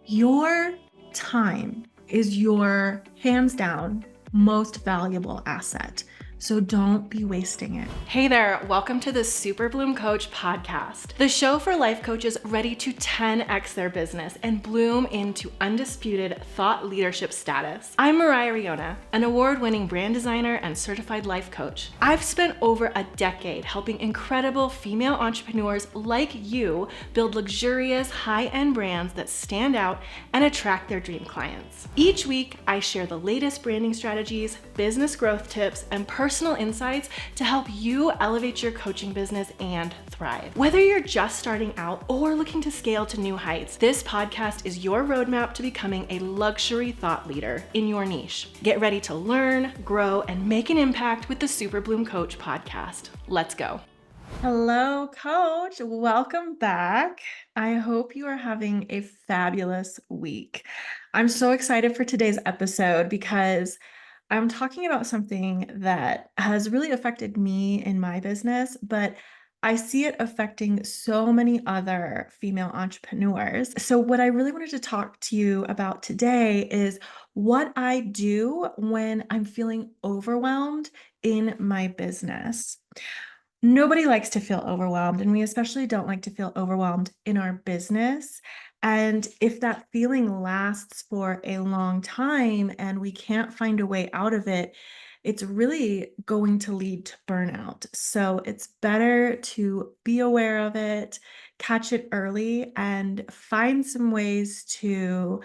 Your time is your hands down most valuable asset. So don't be wasting it. Hey there, welcome to the Super Bloom Coach podcast, the show for life coaches ready to 10x their business and bloom into undisputed thought leadership status. I'm Mariah Riona, an award-winning brand designer and certified life coach. I've spent over a decade helping incredible female entrepreneurs like you build luxurious, high-end brands that stand out and attract their dream clients. Each week, I share the latest branding strategies, business growth tips, and personal insights to help you elevate your coaching business and thrive. Whether you're just starting out or looking to scale to new heights, this podcast is your roadmap to becoming a luxury thought leader in your niche. Get ready to learn, grow, and make an impact with the Super Bloom Coach podcast. Let's go. Hello, Coach. Welcome back. I hope you are having a fabulous week. I'm so excited for today's episode because I'm talking about something that has really affected me in my business, but I see it affecting so many other female entrepreneurs. So, what I really wanted to talk to you about today is what I do when I'm feeling overwhelmed in my business. Nobody likes to feel overwhelmed, and we especially don't like to feel overwhelmed in our business. And if that feeling lasts for a long time and we can't find a way out of it, it's really going to lead to burnout. So it's better to be aware of it, catch it early, and find some ways to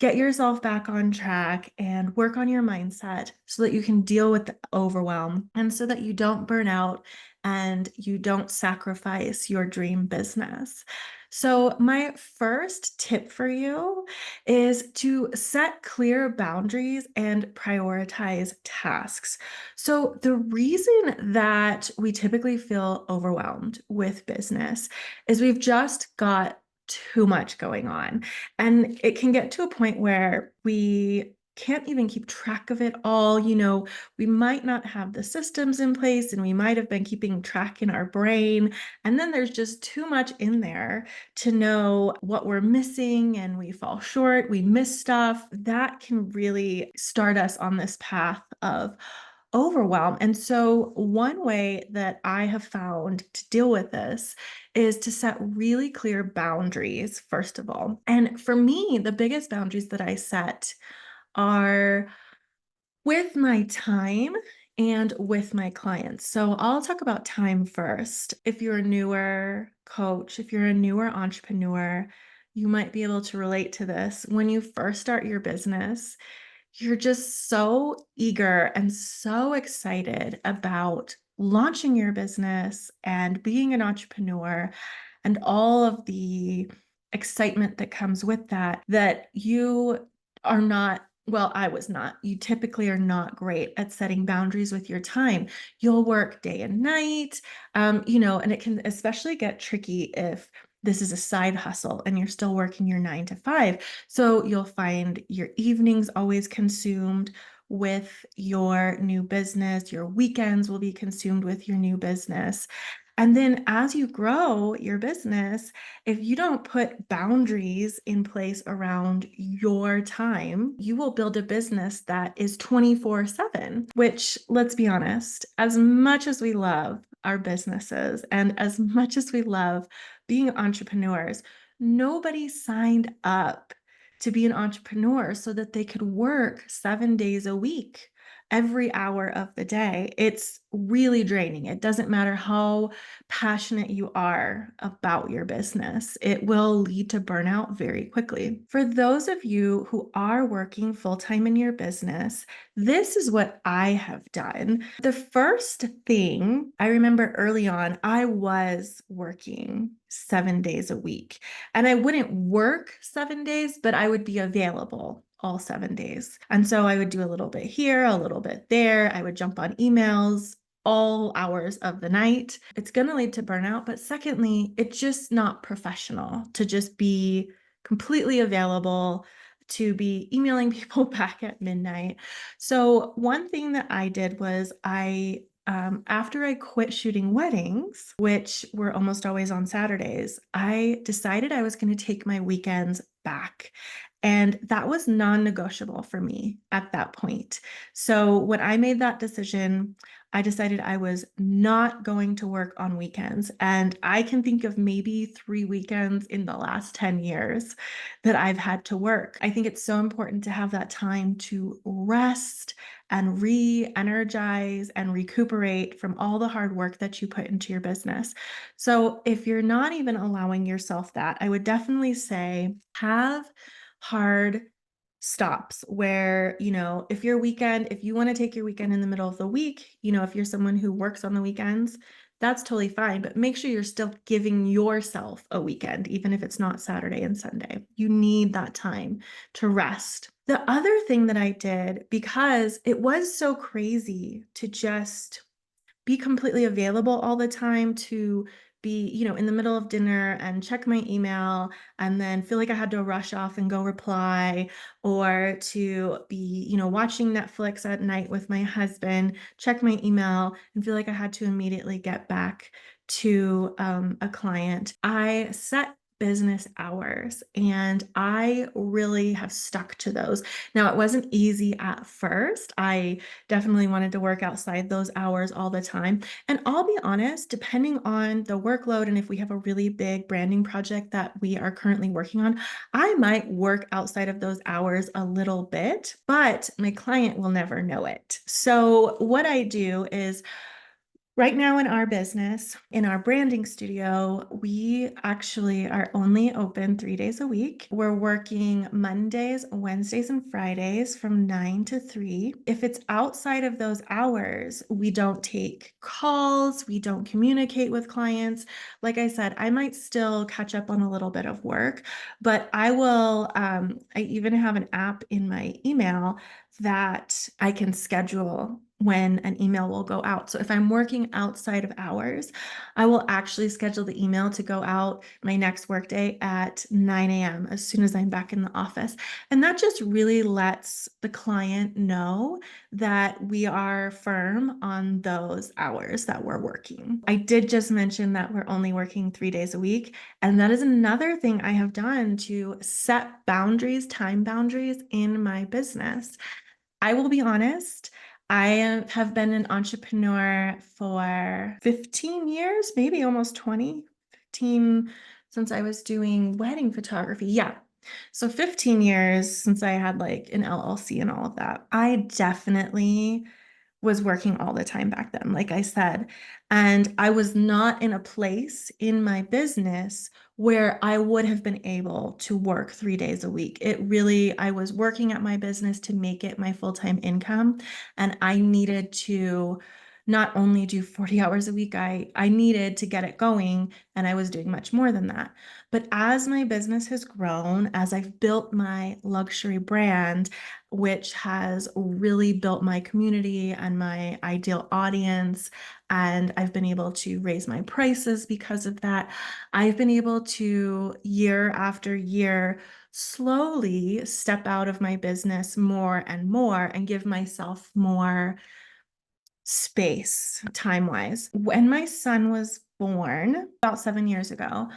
get yourself back on track and work on your mindset so that you can deal with the overwhelm and so that you don't burn out and you don't sacrifice your dream business. So, my first tip for you is to set clear boundaries and prioritize tasks. So, the reason that we typically feel overwhelmed with business is we've just got too much going on. And it can get to a point where we can't even keep track of it all. We might not have the systems in place and we might have been keeping track in our brain. And then there's just too much in there to know what we're missing and we fall short, we miss stuff. That can really start us on this path of overwhelm. And so, one way that I have found to deal with this is to set really clear boundaries, first of all. And for me, the biggest boundaries that I set are with my time and with my clients. So I'll talk about time first. If you're a newer coach, if you're a newer entrepreneur, you might be able to relate to this. When you first start your business, you're just so eager and so excited about launching your business and being an entrepreneur and all of the excitement that comes with that, that you are not, well, I was not. You typically are not great at setting boundaries with your time. You'll work day and night, and it can especially get tricky if this is a side hustle and you're still working your 9 to 5. So you'll find your evenings always consumed with your new business. Your weekends will be consumed with your new business. And then as you grow your business, if you don't put boundaries in place around your time, you will build a business that is 24/7, which, let's be honest, as much as we love our businesses and as much as we love being entrepreneurs, nobody signed up to be an entrepreneur so that they could work 7 days a week, every hour of the day. It's really draining. It doesn't matter how passionate you are about your business, it will lead to burnout very quickly. For those of you who are working full time in your business, this is what I have done. The first thing I remember early on, I was working 7 days a week, and I wouldn't work 7 days, but I would be available all 7 days. And so I would do a little bit here, a little bit there. I would jump on emails all hours of the night. It's going to lead to burnout. But secondly, it's just not professional to just be completely available, to be emailing people back at midnight. So one thing that I did was after I quit shooting weddings, which were almost always on Saturdays, I decided I was going to take my weekends back. And that was non-negotiable for me at that point. So when I made that decision, I decided I was not going to work on weekends. And I can think of maybe 3 weekends in the last 10 years that I've had to work. I think it's so important to have that time to rest and re-energize and recuperate from all the hard work that you put into your business. So if you're not even allowing yourself that, I would definitely say have hard stops where, if your weekend, if you want to take your weekend in the middle of the week, if you're someone who works on the weekends, that's totally fine. But make sure you're still giving yourself a weekend, even if it's not Saturday and Sunday. You need that time to rest. The other thing that I did, because it was so crazy to just be completely available all the time, to be, in the middle of dinner and check my email and then feel like I had to rush off and go reply, or to be, watching Netflix at night with my husband, check my email and feel like I had to immediately get back to a client. I set business hours and I really have stuck to those. Now, it wasn't easy at first. I definitely wanted to work outside those hours all the time. And I'll be honest, depending on the workload and if we have a really big branding project that we are currently working on, I might work outside of those hours a little bit, but my client will never know it. So what I do is, right now in our business, in our branding studio, we actually are only open 3 days a week. We're working Mondays, Wednesdays, and Fridays from 9 to 3. If it's outside of those hours, we don't take calls, we don't communicate with clients. Like I said, I might still catch up on a little bit of work, but I will, I even have an app in my email that I can schedule when an email will go out. So if I'm working outside of hours, I will actually schedule the email to go out my next workday at 9 a.m. as soon as I'm back in the office. And that just really lets the client know that we are firm on those hours that we're working. I did just mention that we're only working 3 days a week. And that is another thing I have done to set boundaries, time boundaries in my business. I will be honest, I have been an entrepreneur for 15 years, maybe almost 20, 15 since I was doing wedding photography. Yeah. So 15 years since I had like an LLC and all of that. I definitely was working all the time back then, like I said. And I was not in a place in my business where I would have been able to work 3 days a week. I was working at my business to make it my full-time income. And I needed to not only do 40 hours a week, I needed to get it going. And I was doing much more than that. But as my business has grown, as I've built my luxury brand, which has really built my community and my ideal audience, and I've been able to raise my prices because of that, I've been able to, year after year, slowly step out of my business more and more and give myself more space time-wise. When my son was born about 7 years ago,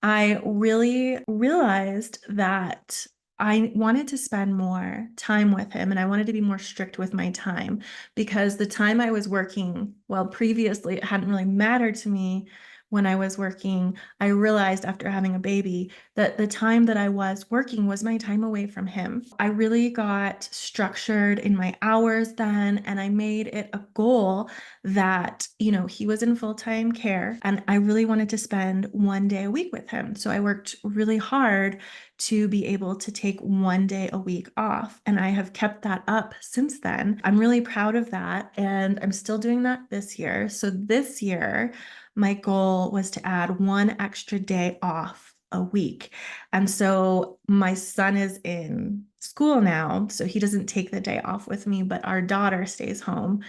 I really realized that I wanted to spend more time with him and I wanted to be more strict with my time, because the time I was working, well, previously it hadn't really mattered to me when I was working. I realized after having a baby that the time that I was working was my time away from him. I really got structured in my hours then, and I made it a goal that, he was in full-time care and I really wanted to spend 1 day a week with him. So I worked really hard to be able to take 1 day a week off. And I have kept that up since then. I'm really proud of that. And I'm still doing that this year. So this year, my goal was to add 1 extra day off a week. And so my son is in school now, so he doesn't take the day off with me, but our daughter stays home.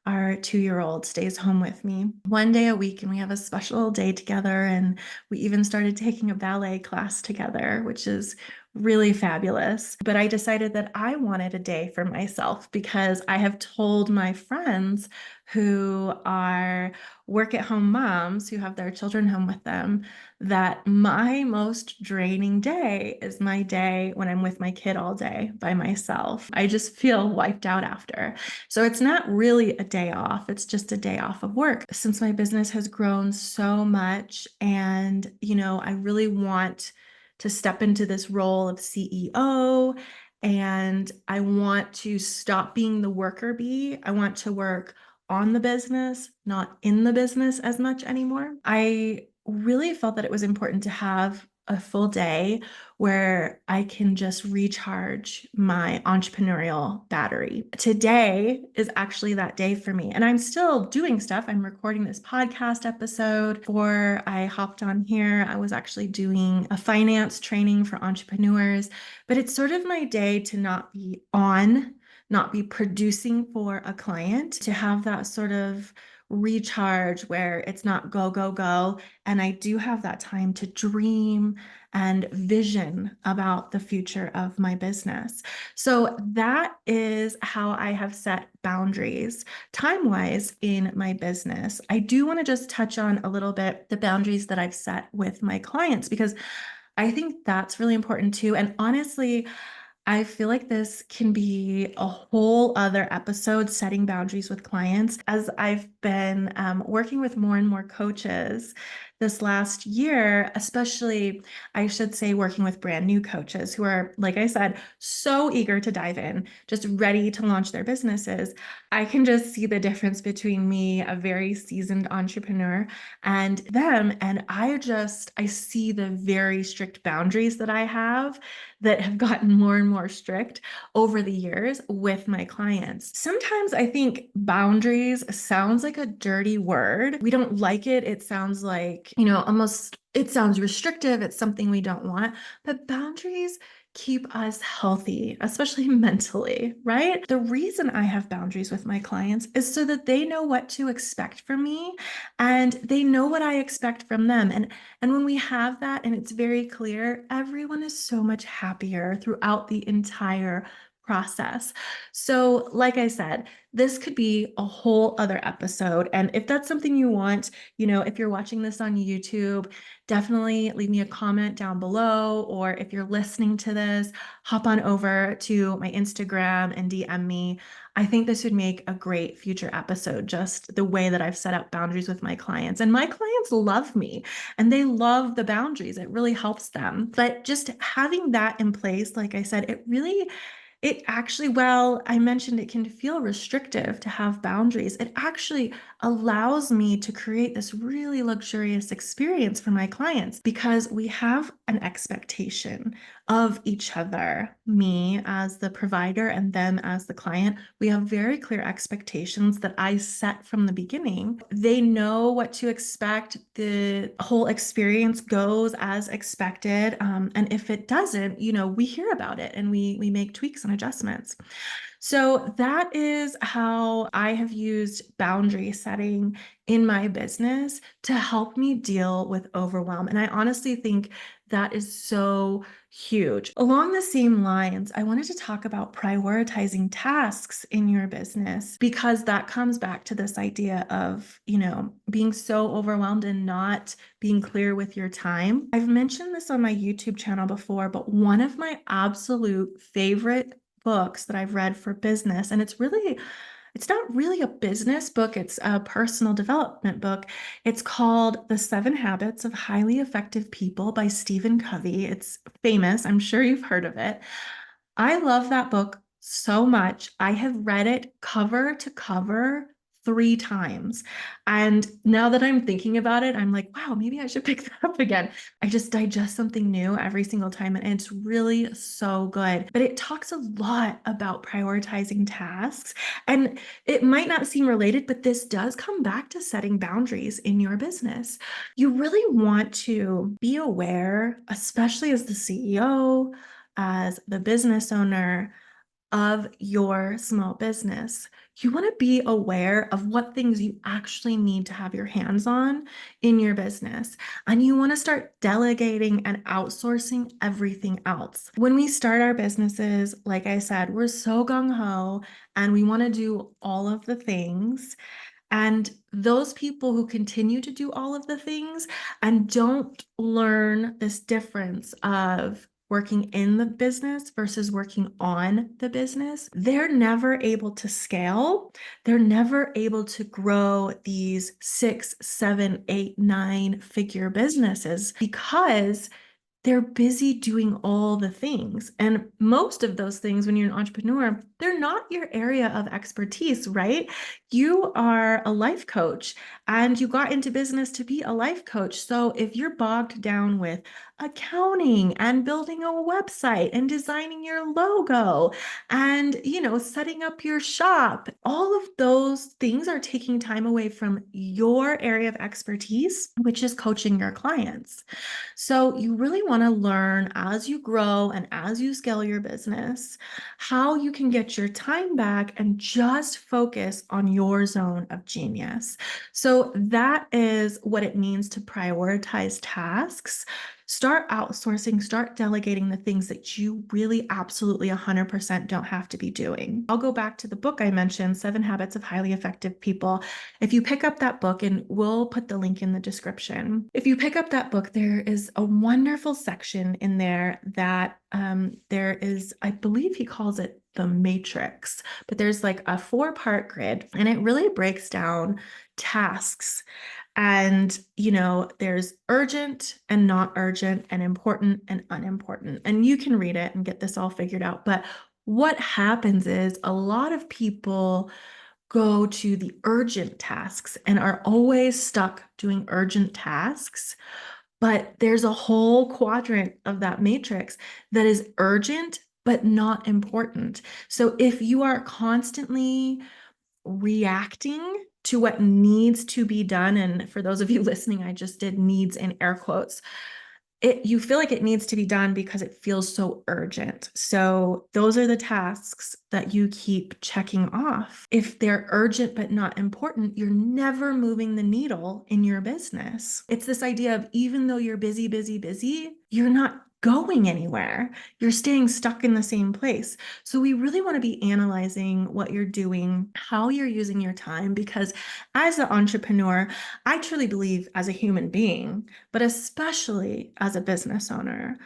Our 2-year-old stays home with me 1 day a week, and we have a special day together. And we even started taking a ballet class together, which is really fabulous. But I decided that I wanted a day for myself because I have told my friends who are work at home moms who have their children home with them that my most draining day is my day when I'm with my kid all day by myself. I just feel wiped out after. So it's not really a day off, it's just a day off of work. Since my business has grown so much and, I really want to step into this role of CEO and I want to stop being the worker bee. I want to work on the business, not in the business as much anymore. I really felt that it was important to have a full day where I can just recharge my entrepreneurial battery. Today is actually that day for me. And I'm still doing stuff. I'm recording this podcast episode. Before I hopped on here, I was actually doing a finance training for entrepreneurs, but it's sort of my day to not be on, not be producing for a client, to have that sort of recharge where it's not go, go, go. And I do have that time to dream and vision about the future of my business. So that is how I have set boundaries time-wise in my business. I do want to just touch on a little bit the boundaries that I've set with my clients because I think that's really important too. And honestly, I feel like this can be a whole other episode, setting boundaries with clients. As I've been working with more and more coaches this last year, especially, I should say, working with brand new coaches who are, like I said, so eager to dive in, just ready to launch their businesses. I can just see the difference between me, a very seasoned entrepreneur, and them. And I see the very strict boundaries that I have that have gotten more and more strict over the years with my clients. Sometimes I think boundaries sounds like a dirty word. We don't like it. It sounds like, almost it sounds restrictive. It's something we don't want. But boundaries keep us healthy, especially mentally, right? The reason I have boundaries with my clients is so that they know what to expect from me and they know what I expect from them. And when we have that and it's very clear, everyone is so much happier throughout the entire process. So, like I said, this could be a whole other episode. And if that's something you want, if you're watching this on YouTube, definitely leave me a comment down below. Or if you're listening to this, hop on over to my Instagram and DM me. I think this would make a great future episode, just the way that I've set up boundaries with my clients. And my clients love me and they love the boundaries. It really helps them. But just having that in place, like I said, it actually, well, I mentioned it can feel restrictive to have boundaries. It actually allows me to create this really luxurious experience for my clients because we have an expectation of each other, me as the provider and them as the client. We have very clear expectations that I set from the beginning. They know what to expect. The whole experience goes as expected. And if it doesn't, we hear about it and we make tweaks and adjustments. So that is how I have used boundary setting in my business to help me deal with overwhelm. And I honestly think that is so huge. Along the same lines, I wanted to talk about prioritizing tasks in your business because that comes back to this idea of, being so overwhelmed and not being clear with your time. I've mentioned this on my YouTube channel before, but one of my absolute favorite books that I've read for business, and it's not really a business book, it's a personal development book. It's called The 7 Habits of Highly Effective People by Stephen Covey. It's famous. I'm sure you've heard of it. I love that book so much. I have read it cover to cover 3 times. And now that I'm thinking about it, I'm like, wow, maybe I should pick that up again. I just digest something new every single time, and it's really so good. But it talks a lot about prioritizing tasks. And it might not seem related, but this does come back to setting boundaries in your business. You really want to be aware, especially as the CEO, as the business owner, of your small business. You want to be aware of what things you actually need to have your hands on in your business. And you want to start delegating and outsourcing everything else. When we start our businesses, like I said, we're so gung ho and we want to do all of the things. And those people who continue to do all of the things and don't learn this difference of working in the business versus working on the business, they're never able to scale. They're never able to grow these 6, 7, 8, 9 figure businesses because they're busy doing all the things. And most of those things, when you're an entrepreneur, they're not your area of expertise, right? You are a life coach and you got into business to be a life coach. So if you're bogged down with accounting and building a website and designing your logo and, setting up your shop, all of those things are taking time away from your area of expertise, which is coaching your clients. So you really want to learn as you grow and as you scale your business, how you can get your time back and just focus on your zone of genius. So that is what it means to prioritize tasks. Start outsourcing, start delegating the things that you really absolutely 100% don't have to be doing. I'll go back to the book I mentioned, 7 Habits of Highly Effective People. If you pick up that book, and we'll put the link in the description, if you pick up that book, there is a wonderful section in there that there is, I believe he calls it the matrix, but there's like a 4-part grid and it really breaks down tasks. And, there's urgent and not urgent and important and unimportant. And you can read it and get this all figured out. But what happens is a lot of people go to the urgent tasks and are always stuck doing urgent tasks. But there's a whole quadrant of that matrix that is urgent, but not important. So if you are constantly reacting to what needs to be done, and for those of you listening, I just did needs in air quotes, you feel like it needs to be done because it feels so urgent. So those are the tasks that you keep checking off. If they're urgent but not important, you're never moving the needle in your business. It's this idea of even though you're busy, busy, busy, you're not going anywhere. You're staying stuck in the same place. So we really want to be analyzing what you're doing, how you're using your time, because as an entrepreneur, I truly believe as a human being, but especially as a business owner,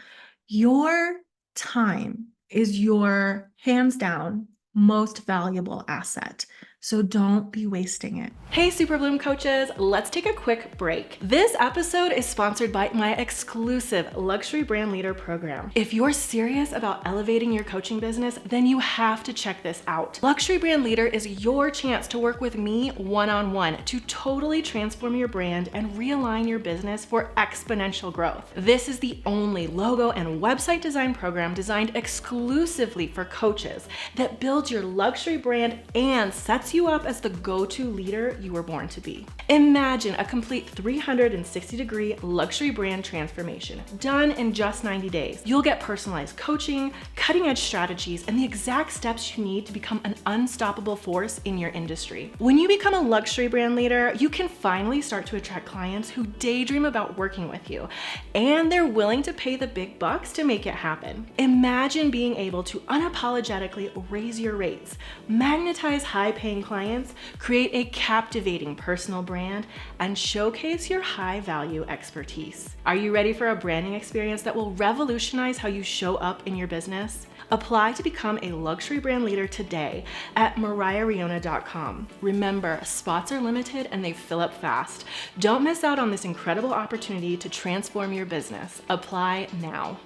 your time is your hands down most valuable asset. So don't be wasting it. Hey Super Bloom coaches, let's take a quick break. This episode is sponsored by my exclusive Luxury Brand Leader program. If you're serious about elevating your coaching business, then you have to check this out. Luxury Brand Leader is your chance to work with me one-on-one to totally transform your brand and realign your business for exponential growth. This is the only logo and website design program designed exclusively for coaches that builds your luxury brand and sets you up as the go-to leader you were born to be. Imagine a complete 360-degree luxury brand transformation done in just 90 days. You'll get personalized coaching, cutting-edge strategies, and the exact steps you need to become an unstoppable force in your industry. When you become a luxury brand leader, you can finally start to attract clients who daydream about working with you, and they're willing to pay the big bucks to make it happen. Imagine being able to unapologetically raise your rates, magnetize high-paying clients, create a captivating personal brand, and showcase your high-value expertise. Are you ready for a branding experience that will revolutionize how you show up in your business? Apply to become a luxury brand leader today at mariahriona.com. Remember, spots are limited and they fill up fast. Don't miss out on this incredible opportunity to transform your business. Apply now.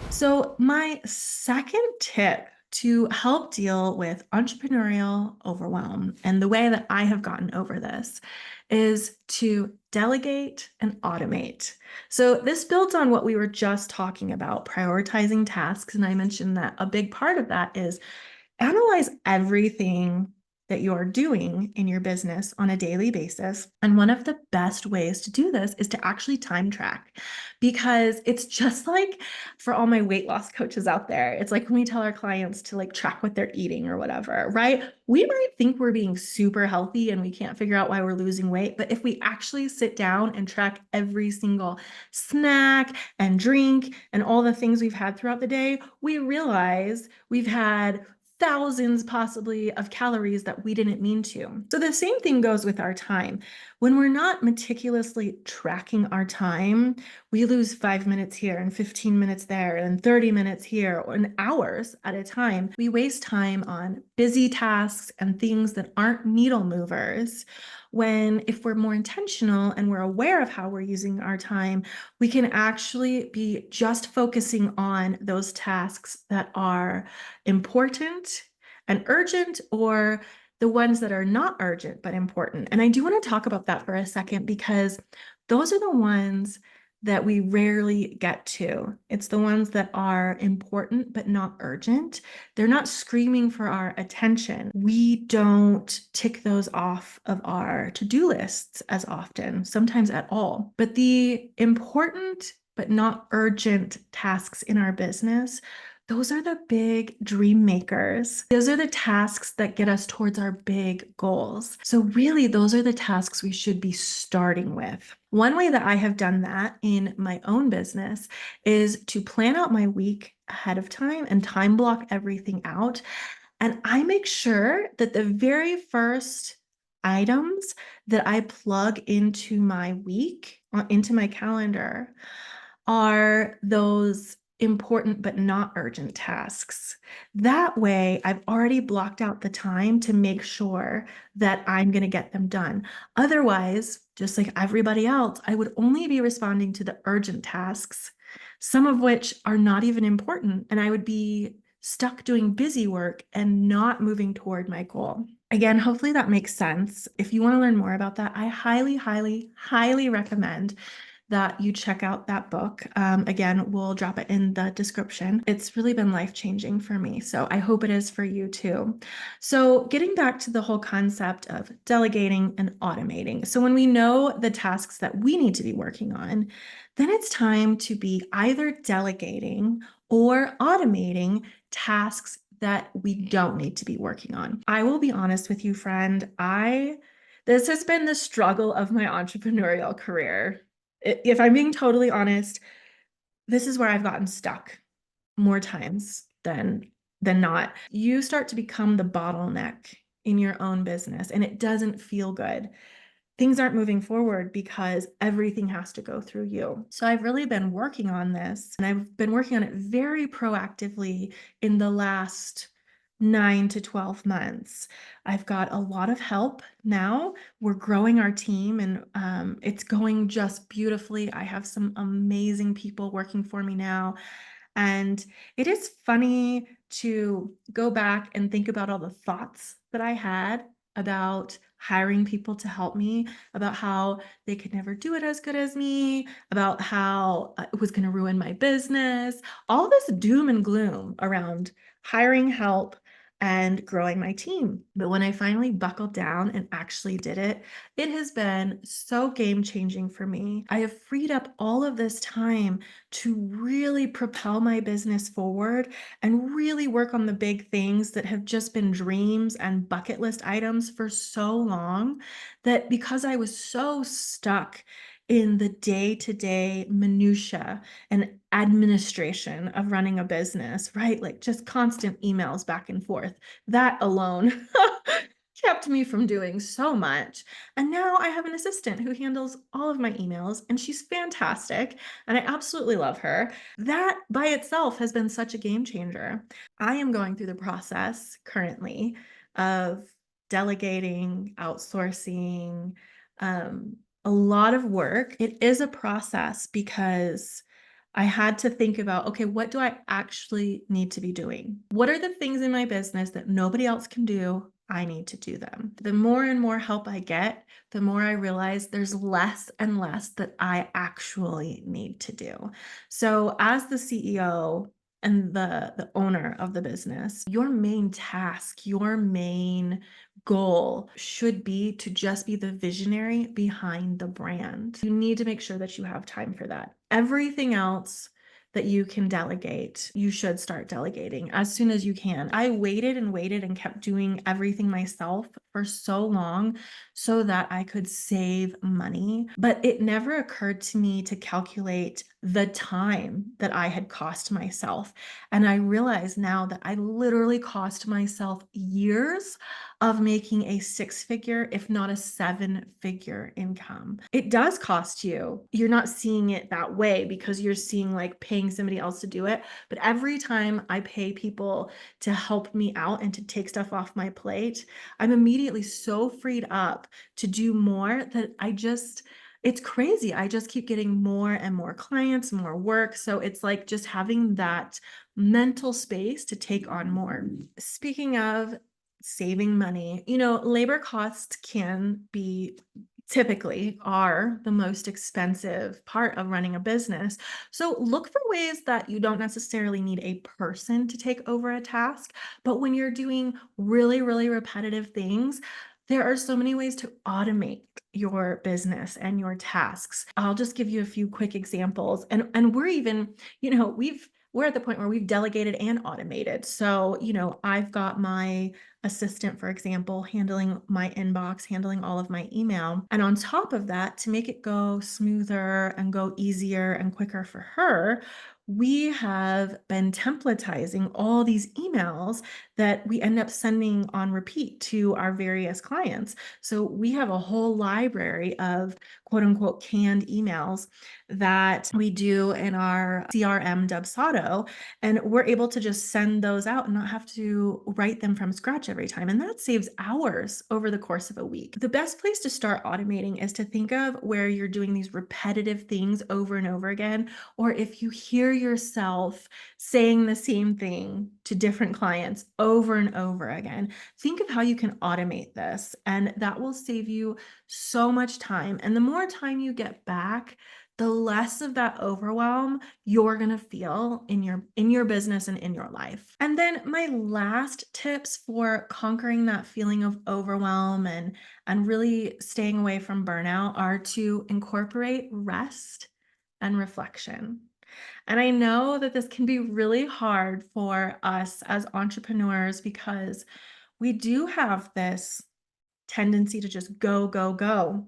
So my second tip to help deal with entrepreneurial overwhelm, and the way that I have gotten over this, is to delegate and automate. So this builds on what we were just talking about, prioritizing tasks. And I mentioned that a big part of that is analyze everything that you're doing in your business on a daily basis. And one of the best ways to do this is to actually time track, because it's just like for all my weight loss coaches out there, it's like when we tell our clients to like track what they're eating or whatever, right? We might think we're being super healthy and we can't figure out why we're losing weight. But if we actually sit down and track every single snack and drink and all the things we've had throughout the day, we realize we've had thousands possibly of calories that we didn't mean to. So the same thing goes with our time. When we're not meticulously tracking our time, we lose 5 minutes here and 15 minutes there and 30 minutes here and hours at a time. We waste time on busy tasks and things that aren't needle movers. When if we're more intentional and we're aware of how we're using our time, we can actually be just focusing on those tasks that are important and urgent, or the ones that are not urgent but important. And I do want to talk about that for a second, because those are the ones that we rarely get to. It's the ones that are important but not urgent. They're not screaming for our attention. We don't tick those off of our to-do lists as often, sometimes at all. But the important but not urgent tasks in our business, those are the big dream makers. Those are the tasks that get us towards our big goals. So really, those are the tasks we should be starting with. One way that I have done that in my own business is to plan out my week ahead of time and time block everything out. And I make sure that the very first items that I plug into my week, into my calendar, are those important but not urgent tasks. That way, I've already blocked out the time to make sure that I'm going to get them done. Otherwise, just like everybody else, I would only be responding to the urgent tasks, some of which are not even important, and I would be stuck doing busy work and not moving toward my goal. Again, hopefully that makes sense. If you want to learn more about that, I highly, highly, highly recommend that you check out that book. Again, we'll drop it in the description. It's really been life-changing for me, so I hope it is for you too. So getting back to the whole concept of delegating and automating. So when we know the tasks that we need to be working on, then it's time to be either delegating or automating tasks that we don't need to be working on. I will be honest with you, friend. This has been the struggle of my entrepreneurial career. If I'm being totally honest, this is where I've gotten stuck more times than not. You start to become the bottleneck in your own business, and it doesn't feel good. Things aren't moving forward because everything has to go through you. So I've really been working on this, and I've been working on it very proactively in the last 9 to 12 months. I've got a lot of help now. We're growing our team, and it's going just beautifully. I have some amazing people working for me now. And it is funny to go back and think about all the thoughts that I had about hiring people to help me, about how they could never do it as good as me, about how it was going to ruin my business, all this doom and gloom around hiring help and growing my team. But when I finally buckled down and actually did it, it has been so game-changing for me. I have freed up all of this time to really propel my business forward and really work on the big things that have just been dreams and bucket list items for so long, that because I was so stuck in the day-to-day minutia and administration of running a business, right? Like just constant emails back and forth. That alone kept me from doing so much. And now I have an assistant who handles all of my emails, and she's fantastic, and I absolutely love her. That by itself has been such a game changer. I am going through the process currently of delegating, outsourcing, a lot of work. It is a process because I had to think about, okay, what do I actually need to be doing? What are the things in my business that nobody else can do? I need to do them. The more and more help I get, the more I realize there's less and less that I actually need to do. So as the CEO and the owner of the business, your main task, your main goal should be to just be the visionary behind the brand. You need to make sure that you have time for that. Everything else that you can delegate, you should start delegating as soon as you can. I waited and waited and kept doing everything myself for so long so that I could save money, but it never occurred to me to calculate the time that I had cost myself. And I realize now that I literally cost myself years of making a six-figure, if not a seven-figure income. It does cost you. You're not seeing it that way because you're seeing like paying somebody else to do it. But every time I pay people to help me out and to take stuff off my plate, I'm immediately so freed up to do more that it's crazy. I just keep getting more and more clients, more work. So it's like just having that mental space to take on more. Speaking of saving money, labor costs can be typically are the most expensive part of running a business. So look for ways that you don't necessarily need a person to take over a task, but when you're doing really, really repetitive things, there are so many ways to automate your business and your tasks. I'll just give you a few quick examples. And we're even, we're at the point where we've delegated and automated. So, I've got my assistant, for example, handling my inbox, handling all of my email. And on top of that, to make it go smoother and go easier and quicker for her, we have been templatizing all these emails that we end up sending on repeat to our various clients. So we have a whole library of quote unquote canned emails that we do in our CRM Dubsado, and we're able to just send those out and not have to write them from scratch every time. And that saves hours over the course of a week. The best place to start automating is to think of where you're doing these repetitive things over and over again, or if you hear yourself saying the same thing to different clients over and over again, think of how you can automate this, and that will save you so much time. And the more time you get back, the less of that overwhelm you're going to feel in your business and in your life. And then my last tips for conquering that feeling of overwhelm and really staying away from burnout are to incorporate rest and reflection. And I know that this can be really hard for us as entrepreneurs because we do have this tendency to just go, go, go.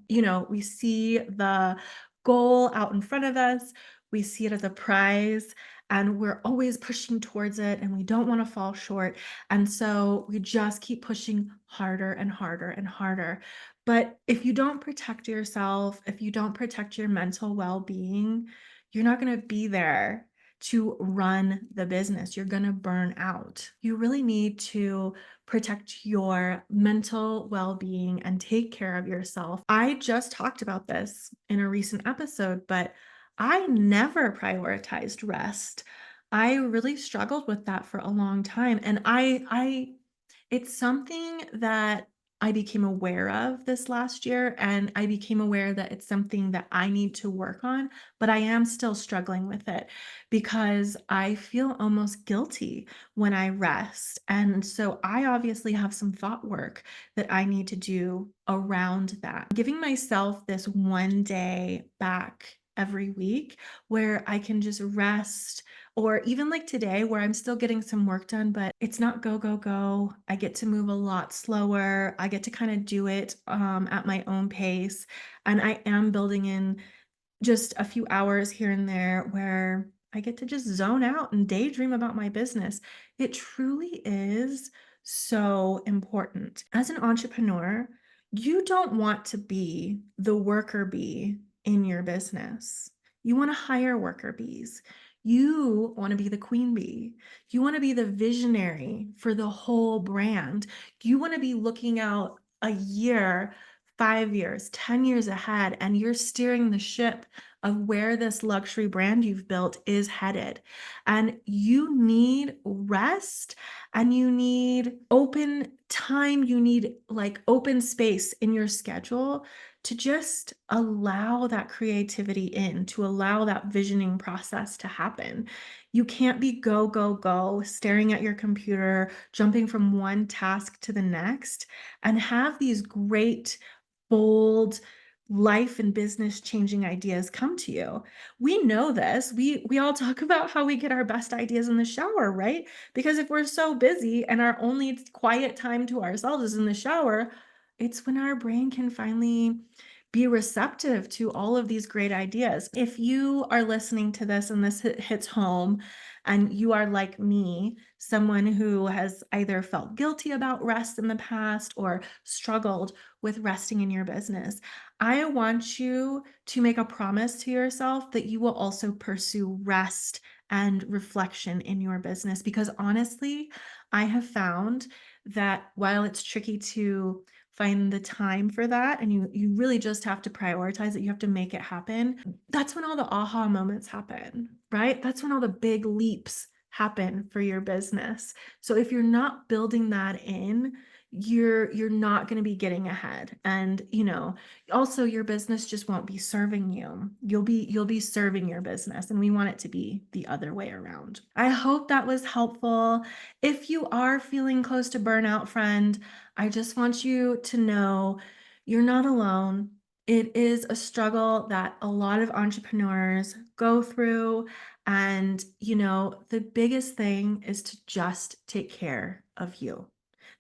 We see the goal out in front of us, we see it as a prize, and we're always pushing towards it, and we don't want to fall short. And so we just keep pushing harder and harder and harder. But if you don't protect yourself, if you don't protect your mental well being, you're not going to be there to run the business. You're going to burn out. You really need to protect your mental well-being and take care of yourself. I just talked about this in a recent episode, but I never prioritized rest. I really struggled with that for a long time, and I it's something that I became aware of this last year, and I became aware that it's something that I need to work on, but I am still struggling with it because I feel almost guilty when I rest. And so I obviously have some thought work that I need to do around that. Giving myself this one day back every week where I can just rest, or even like today where I'm still getting some work done, but it's not go, go, go. I get to move a lot slower. I get to kind of do it at my own pace. And I am building in just a few hours here and there where I get to just zone out and daydream about my business. It truly is so important. As an entrepreneur, you don't want to be the worker bee in your business. You want to hire worker bees. You want to be the queen bee. You want to be the visionary for the whole brand. You want to be looking out a year, 5 years, 10 years ahead, and you're steering the ship of where this luxury brand you've built is headed. And you need rest and you need open time. You need like open space in your schedule to just allow that creativity in, to allow that visioning process to happen. You can't be go, go, go, staring at your computer, jumping from one task to the next, and have these great, bold, life and business changing ideas come to you. We know this. We all talk about how we get our best ideas in the shower, right? Because if we're so busy and our only quiet time to ourselves is in the shower, it's when our brain can finally be receptive to all of these great ideas. If you are listening to this and this hits home, and you are like me, someone who has either felt guilty about rest in the past or struggled with resting in your business, I want you to make a promise to yourself that you will also pursue rest and reflection in your business. Because honestly, I have found that while it's tricky to find the time for that, and you really just have to prioritize it, you have to make it happen, that's when all the aha moments happen, right? That's when all the big leaps happen for your business. So if you're not building that in, you're not going to be getting ahead. And also your business just won't be serving you. You'll be serving your business, and we want it to be the other way around. I hope that was helpful. If you are feeling close to burnout, friend, I just want you to know you're not alone. It is a struggle that a lot of entrepreneurs go through. And, the biggest thing is to just take care of you.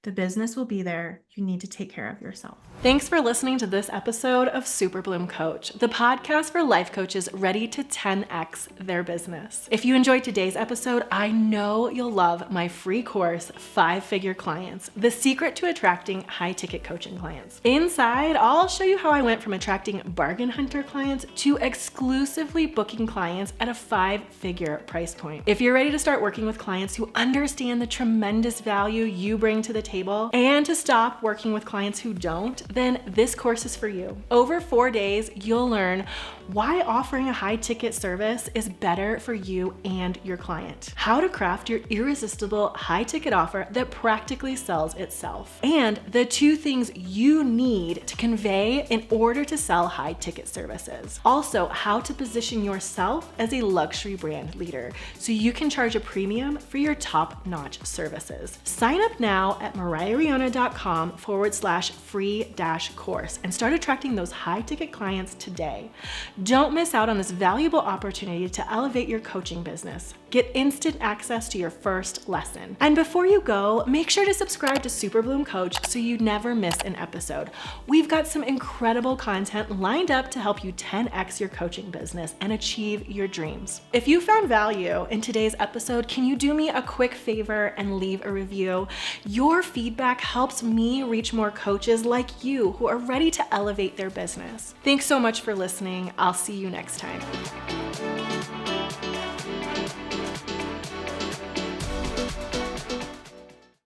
The business will be there. You need to take care of yourself. Thanks for listening to this episode of Super Bloom Coach, the podcast for life coaches ready to 10x their business. If you enjoyed today's episode, I know you'll love my free course, 5-Figure Clients, the secret to attracting high-ticket coaching clients. Inside, I'll show you how I went from attracting bargain hunter clients to exclusively booking clients at a 5-figure price point. If you're ready to start working with clients who understand the tremendous value you bring to the table and to stop working with clients who don't, then this course is for you. Over 4 days, you'll learn why offering a high ticket service is better for you and your client, how to craft your irresistible high ticket offer that practically sells itself, and the 2 things you need to convey in order to sell high ticket services. Also, how to position yourself as a luxury brand leader so you can charge a premium for your top-notch services. Sign up now at mariahriona.com/free-course and start attracting those high ticket clients today. Don't miss out on this valuable opportunity to elevate your coaching business. Get instant access to your first lesson. And before you go, make sure to subscribe to Super Bloom Coach so you never miss an episode. We've got some incredible content lined up to help you 10x your coaching business and achieve your dreams. If you found value in today's episode, can you do me a quick favor and leave a review? Your feedback helps me reach more coaches like you who are ready to elevate their business. Thanks so much for listening. I'll see you next time.